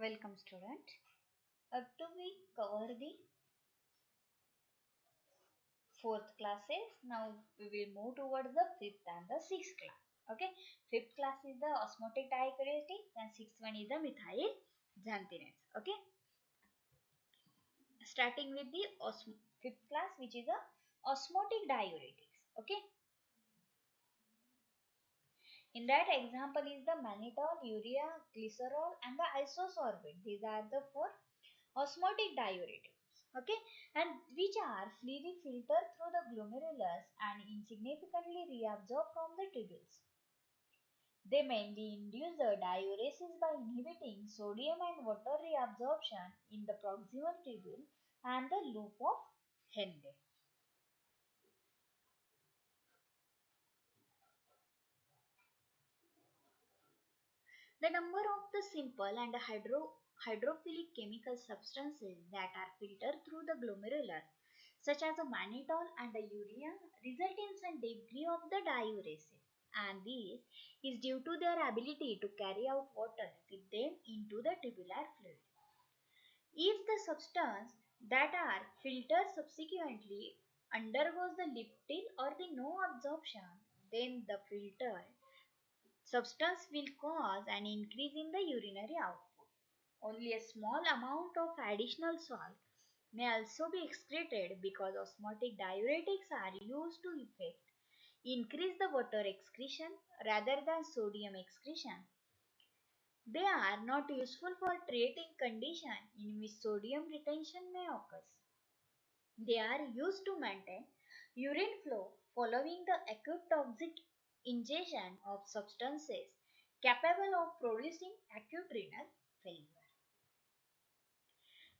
Welcome student. Up to we cover the fourth classes. Now we will move towards the fifth and the sixth class. Okay. Fifth class is the osmotic diacritics and sixth one is the methyl xanthines. Okay. Starting with the fifth class, which is a osmotic diuretics. Okay. In that example is the mannitol, urea, glycerol and the isosorbate. These are the four osmotic diuretics. Okay, and which are freely filtered through the glomerulus and insignificantly reabsorbed from the tubules. They mainly induce the diuresis by inhibiting sodium and water reabsorption in the proximal tubule and the loop of Henle. The number of the simple and hydrophilic chemical substances that are filtered through the glomerulus, such as the mannitol and the urea, result in some degree of the diuresis, and this is due to their ability to carry out water with them into the tubular fluid. If the substance that are filtered subsequently undergoes the liptil or the no absorption, then the filtered substance will cause an increase in the urinary output. Only a small amount of additional salt may also be excreted because osmotic diuretics are used to effect increase the water excretion rather than sodium excretion. They are not useful for treating conditions in which sodium retention may occur. They are used to maintain urine flow following the acute toxic ingestion of substances capable of producing acute renal failure.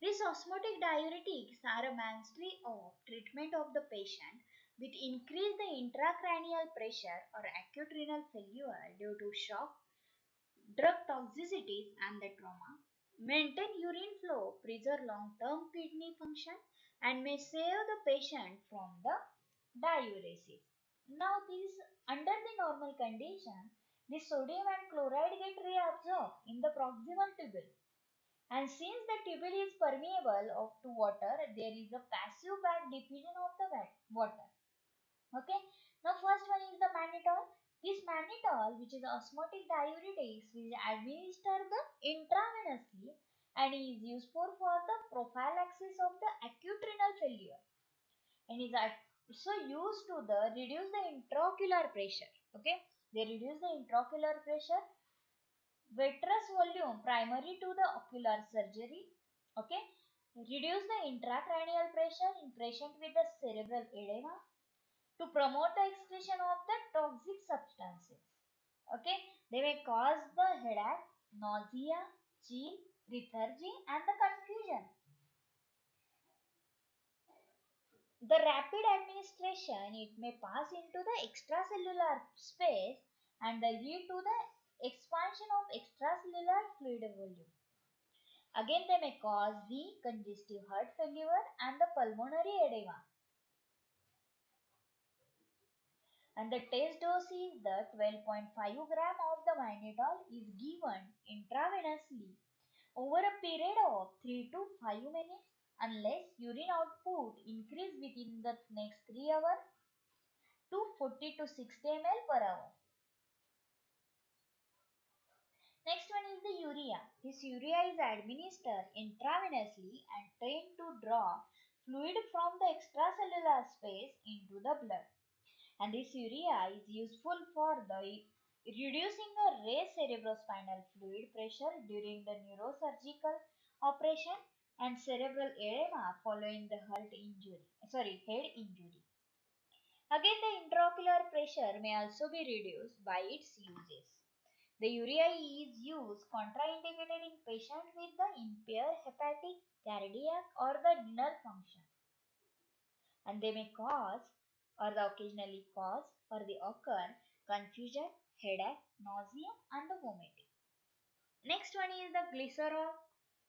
These osmotic diuretics are a mainstay of treatment of the patient with increased intracranial pressure or acute renal failure due to shock, drug toxicities and the trauma, maintain urine flow, preserve long-term kidney function and may save the patient from the diuresis. Now this under the normal condition, the sodium and chloride get reabsorbed in the proximal tubule. And since the tubule is permeable to water, there is a passive back diffusion of the water. Okay. Now first one is the mannitol. This mannitol, which is osmotic diuretics, is administered intravenously and is useful for the prophylaxis of the acute renal failure and is also used to reduce the intraocular pressure. Okay, they reduce the intraocular pressure, vitreous volume primary to the ocular surgery. Okay, reduce the intracranial pressure in patient with the cerebral edema to promote the excretion of the toxic substances. Okay, they may cause the headache, nausea, chill, lethargy and the confusion. The rapid administration, it may pass into the extracellular space and lead to the expansion of extracellular fluid volume. Again, they may cause the congestive heart failure and the pulmonary edema. And the test dose is the 12.5 gram of the mannitol is given intravenously over a period of 3 to 5 minutes unless urine output increase within the next 3 hours to 40 to 60 ml per hour. Next one is the urea. This urea is administered intravenously and trained to draw fluid from the extracellular space into the blood. And this urea is useful for the reducing the raised cerebrospinal fluid pressure during the neurosurgical operation and cerebral edema following the head injury. Again, the intraocular pressure may also be reduced by its uses. The urea is used contraindicated in patients with the impaired hepatic, cardiac or the renal function. And they may cause or occasionally cause or they occur confusion, headache, nausea and the vomiting. Next one is the glycerol.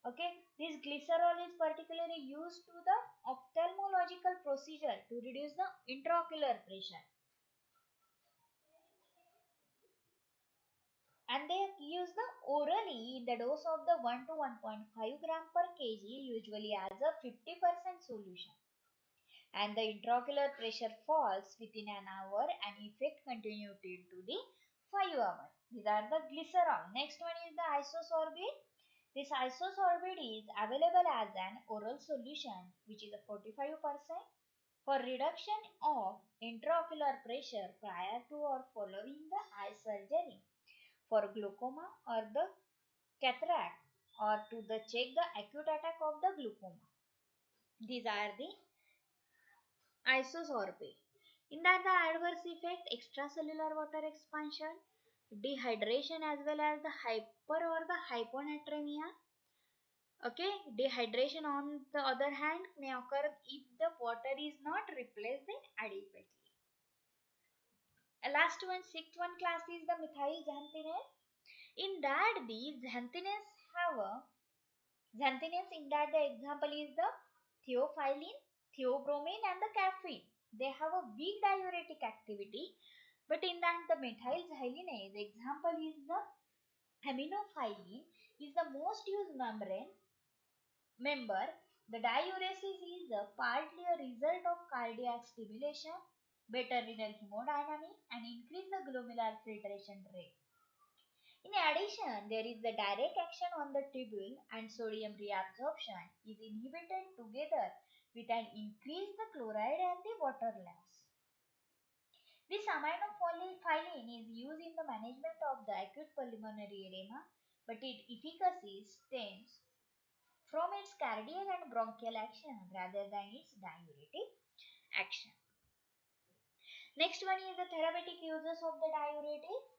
Okay, this glycerol is particularly used to the ophthalmological procedure to reduce the intraocular pressure. and they use the orally in the dose of the 1 to 1.5 gram per kg, usually as a 50% solution, and the intraocular pressure falls within an hour and effect continued to the 5 hours. These are the glycerol. Next one is the isosorbate. This isosorbate is available as an oral solution, which is a 45% for reduction of intraocular pressure prior to or following the eye surgery, for glaucoma or the cataract, or to the check the acute attack of the glaucoma. These are the isosorbate. In that, the adverse effect, extracellular water expansion, dehydration, as well as the hyper or the hyponatremia. Okay, dehydration on the other hand may occur if the water is not replaced adequately. Last one, sixth one class is the methyl xanthines. In that, the xanthines in that the example is the theophylline, theobromine, and the caffeine. They have a weak diuretic activity, but in that the methyl xylinase example is the aminophylline, is the most used membrane member. The diuresis is partly a result of cardiac stimulation, better renal hemodynamics, and increase the glomerular filtration rate. In addition, there is the direct action on the tubule, and sodium reabsorption is inhibited together with an increase the chloride and the water loss. This aminophylline is used in the management of the acute pulmonary edema, but its efficacy stems from its cardiac and bronchial action rather than its diuretic action. Next one is the therapeutic uses of the diuretics.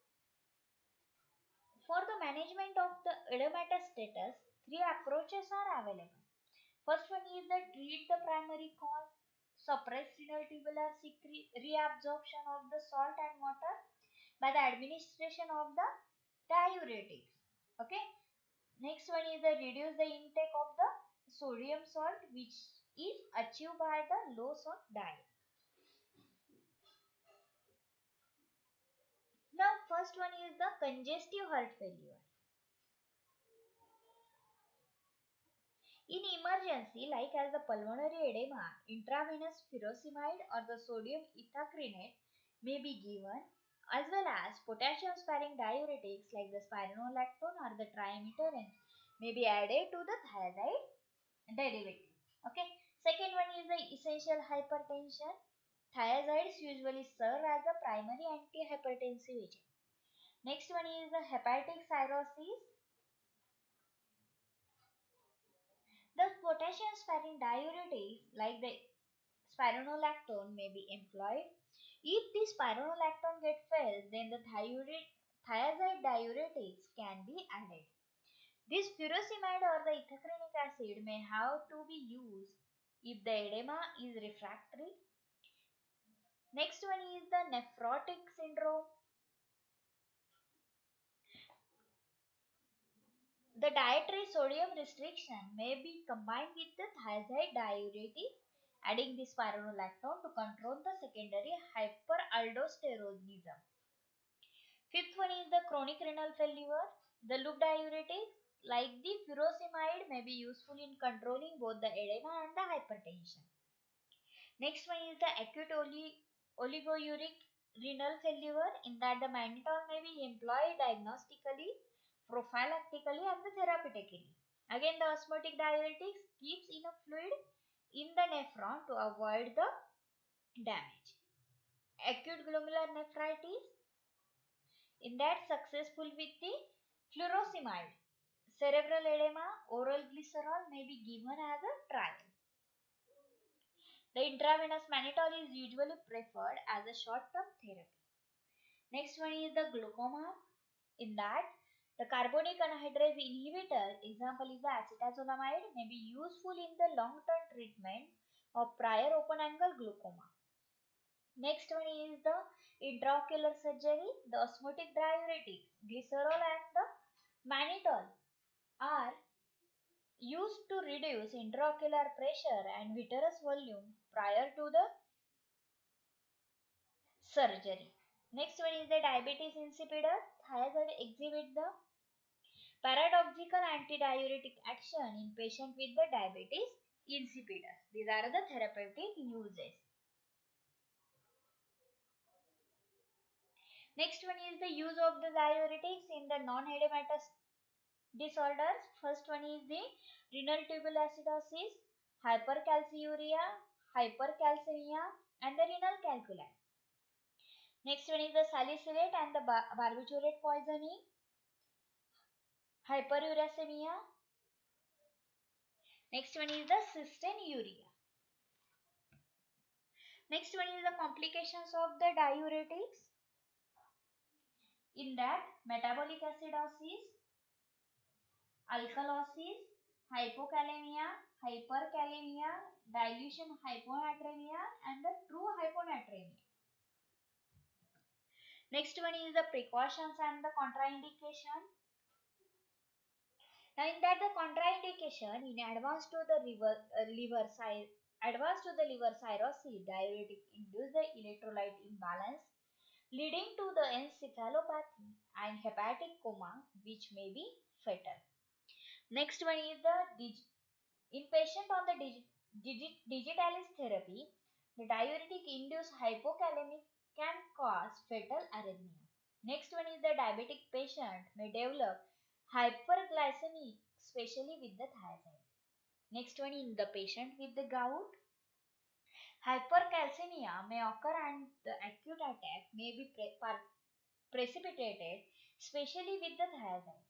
For the management of the edematous status, three approaches are available. First one is the treat the primary cause, suppress renal tubular reabsorption of the salt and water by the administration of the diuretics. Okay. Next one is the reduce the intake of the sodium salt, which is achieved by the low salt diet. Now first one is the congestive heart failure. In emergency, like as the pulmonary edema, intravenous furosemide or the sodium ethacrynate may be given, as well as potassium-sparing diuretics like the spironolactone or the trimetherine may be added to the thiazide derivative. Okay. Second one is the essential hypertension. Thiazides usually serve as a primary antihypertensive agent. Next one is the hepatic cirrhosis. The potassium sparing diuretics like the spironolactone may be employed. If the spironolactone gets failed, then the thiazide diuretics can be added. This furosemide or the ethacrynic acid may have to be used if the edema is refractory. Next one is the nephrotic syndrome. The dietary sodium restriction may be combined with the thiazide diuretic, adding the spironolactone to control the secondary hyperaldosteronism. Fifth one is the chronic renal failure. The loop diuretics like the furosemide may be useful in controlling both the edema and the hypertension. Next one is the acute oligouric renal failure, in that the mannitol may be employed diagnostically, prophylactically, and the therapeutically. Again, the osmotic diuretics keeps enough fluid in the nephron to avoid the damage. Acute glomerular nephritis, in that successful with the furosemide. Cerebral edema, oral glycerol may be given as a trial. The intravenous mannitol is usually preferred as a short-term therapy. Next one is the glaucoma. In that, the carbonic anhydrase inhibitor, example is the acetazolamide, may be useful in the long-term treatment of prior open-angle glaucoma. Next one is the intraocular surgery. The osmotic diuretics, glycerol and the mannitol are used to reduce intraocular pressure and vitreous volume prior to the surgery. Next one is the diabetes insipidus. thiazide exhibit the paradoxical antidiuretic action in patient with the diabetes insipidus. These are the therapeutic uses. Next one is the use of the diuretics in the non-edematous disorders. First one is the renal tubular acidosis, hypercalciuria, hypercalcemia, and the renal calculi. Next one is the salicylate and the barbiturate poisoning, hyperuricemia. Next one is the cystinuria. Next one is the complications of the diuretics. In that, metabolic acidosis, alkalosis, hypokalemia, hyperkalemia, dilution hyponatremia, and the true hyponatremia. Next one is the precautions and the contraindication. Now in that the contraindication in advance to the liver cirrhosis, diuretic induce the electrolyte imbalance leading to the encephalopathy and hepatic coma which may be fatal. Next one is the in patient on the digitalis therapy, the diuretic induced hypokalemic can cause fatal arrhythmia. Next one is the diabetic patient may develop hyperglycemia, especially with the thiazide. Next one in the patient with the gout, hypercalcemia may occur and the acute attack may be precipitated, especially with the thiazide.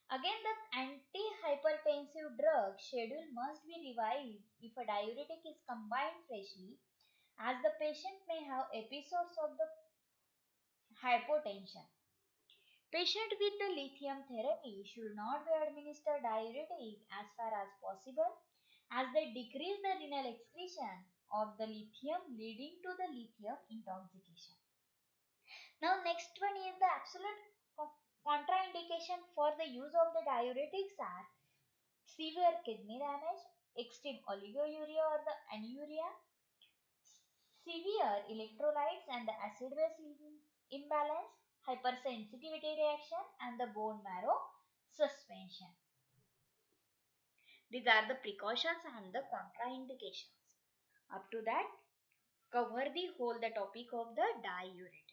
Again, the antihypertensive drug schedule must be revised if a diuretic is combined freshly, as the patient may have episodes of the hypotension. Patient with the lithium therapy should not be administered diuretic as far as possible, as they decrease the renal excretion of the lithium, leading to the lithium intoxication. Now next one is the absolute contraindication for the use of the diuretics are severe kidney damage, extreme oliguria or the anuria, severe electrolytes and the acid-base imbalance, hypersensitivity reaction, and the bone marrow suspension. These are the precautions and the contraindications. Up to that, cover the whole the topic of the diuretic.